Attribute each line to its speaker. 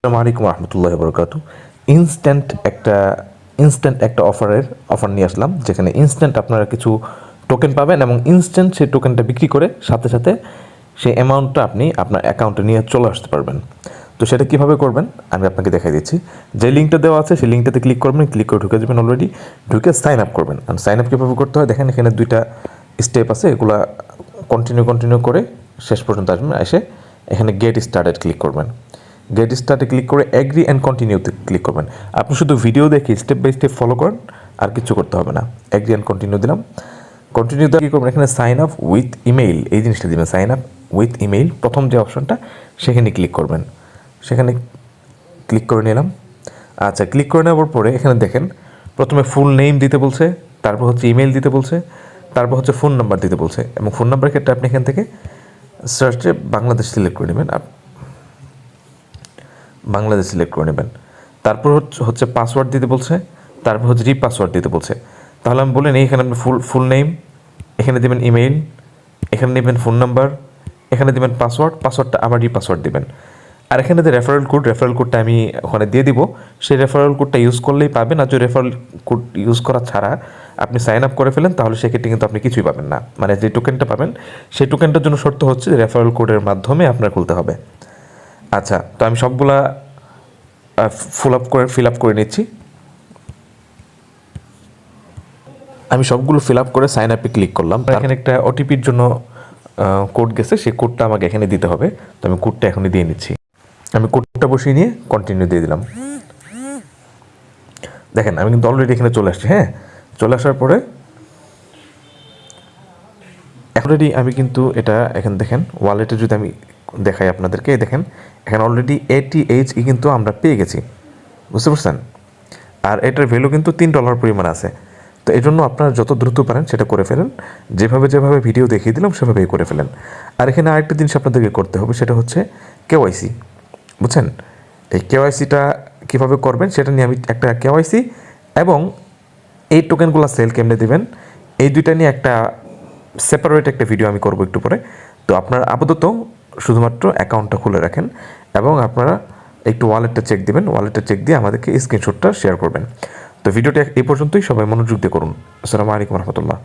Speaker 1: আসসালামু আলাইকুম রহমতুল্লাহ বরকাতু। ইনস্ট্যান্ট একটা অফার নিয়ে আসলাম, যেখানে ইনস্ট্যান্ট আপনারা কিছু টোকেন পাবেন এবং ইনস্ট্যান্ট সেই টোকেনটা বিক্রি করে সাথে সাথে সেই অ্যামাউন্টটা আপনি আপনার অ্যাকাউন্টে নিয়ে চলে আসতে পারবেন। তো সেটা কীভাবে করবেন আমি আপনাকে দেখাই দিচ্ছি। যে লিঙ্কটা দেওয়া আছে সেই লিঙ্কটাতে ক্লিক করবেন, ক্লিক করে ঢুকে যাবেন, অলরেডি ঢুকে সাইন আপ করবেন। আর সাইন আপ কীভাবে করতে হয় দেখেন, এখানে দুইটা স্টেপ আছে, এগুলা কন্টিনিউ করে শেষ পর্যন্ত আসবেন। এসে এখানে গেট স্টার্টেড ক্লিক করবেন। গেট স্টার্টে ক্লিক করে অ্যাগ্রি অ্যান্ড কন্টিনিউতে ক্লিক করবেন। আপনি শুধু ভিডিও দেখে স্টেপ বাই স্টেপ ফলো করেন, আর কিছু করতে হবে না। অ্যাগ্রি অ্যান্ড কন্টিনিউ দিলাম। কন্টিনিউ দিয়ে কী করবেন, এখানে সাইন আপ উইথ ইমেইল এই জিনিসটা দিবেন। সাইন আপ উইথ ইমেইল প্রথম যে অপশনটা সেখানে ক্লিক করবেন। সেখানে ক্লিক করে নিলাম। আচ্ছা, ক্লিক করে নেওয়ার পরে এখানে দেখেন প্রথমে ফুল নেম দিতে বলছে, তারপর হচ্ছে ইমেল দিতে বলছে, তারপর হচ্ছে ফোন নাম্বার দিতে বলছে। এবং ফোন নাম্বারের ক্ষেত্রে আপনি এখান থেকে সার্চে বাংলাদেশ সিলেক্ট করে নেবেন, বাংলাদেশ সিলেক্ট করে নেবেন। তারপর হচ্ছে পাসওয়ার্ড দিতে বলছে, তারপর হচ্ছে রিপাসওয়ার্ড দিতে বলছে। তাহলে আমি বলেন এখানে আপনি ফুল নেম, এখানে দেবেন ইমেইল, এখানে নেবেন ফোন নাম্বার, এখানে দেবেন পাসওয়ার্ডটা আবার রিপাসওয়ার্ড দেবেন। আর এখানে যে রেফারেল কোডটা আমি ওখানে দিয়ে দিব, সেই রেফারেল কোডটা ইউজ করলেই পাবেন। আর যদি রেফারেল কোড ইউজ করা ছাড়া আপনি সাইন আপ করে ফেলেন, তাহলে সেক্ষেত্রে কিন্তু আপনি কিছুই পাবেন না। মানে যে টোকেনটা পাবেন সেই টোকেনটার জন্য শর্ত হচ্ছে যে রেফারেল কোডের মাধ্যমে আপনার খুলতে হবে। আচ্ছা, তো আমি সবগুলা ফিল আপ করে নিচ্ছি। আমি সবগুলো ফিল আপ করে সাইন আপে ক্লিক করলাম। এখানে একটা ওটিপির জন্য কোড গেছে, সেই কোডটা আমাকে এখানে দিতে হবে। তো আমি কোডটা এখনই দিয়ে নিচ্ছি। আমি কোডটা বসিয়ে নিয়ে কন্টিনিউ দিয়ে দিলাম। দেখেন আমি কিন্তু অলরেডি এখানে চলে আসছি। হ্যাঁ, চলে আসার পরে অলরেডি আমি কিন্তু এটা এখানে দেখেন ওয়ালেটে যদি আমি দেখাই আপনাদেরকে, দেখেন এখানে অলরেডি ATH কিন্তু আমরা পেয়ে গেছি, বুঝতে পারছেন? আর এটার ভ্যালু কিন্তু $3 পরিমাণ আছে। তো এই জন্য আপনারা যত দ্রুত পারেন সেটা করে ফেলেন। যেভাবে ভিডিও দেখিয়ে দিলাম সেভাবেই করে ফেলেন। আর এখানে আরেকটা জিনিস আপনাদেরকে করতে হবে, সেটা হচ্ছে কেওয়াইসি, বুঝছেন? এই কেওয়াইসিটা কীভাবে করবেন সেটা নিয়ে আমি একটা কেওয়াইসি এবং এই টোকেনগুলো সেল কেমনে দেবেন এই দুইটা নিয়ে একটা সেপারেট একটা ভিডিও আমি করব একটু পরে। তো আপনারা আপাতত শুধুমাত্র অ্যাকাউন্টটা খুলে রাখেন এবং আপনারা একটু ওয়ালেটটা চেক দিবেন। ওয়ালেটটা চেক দিয়ে আমাদেরকে স্ক্রিনশটটা শেয়ার করবেন। তো ভিডিওটা এই পর্যন্তই, সবাই মনোযোগ দিয়ে করুন। আসসালামু আলাইকুম রহমতুল্লাহ।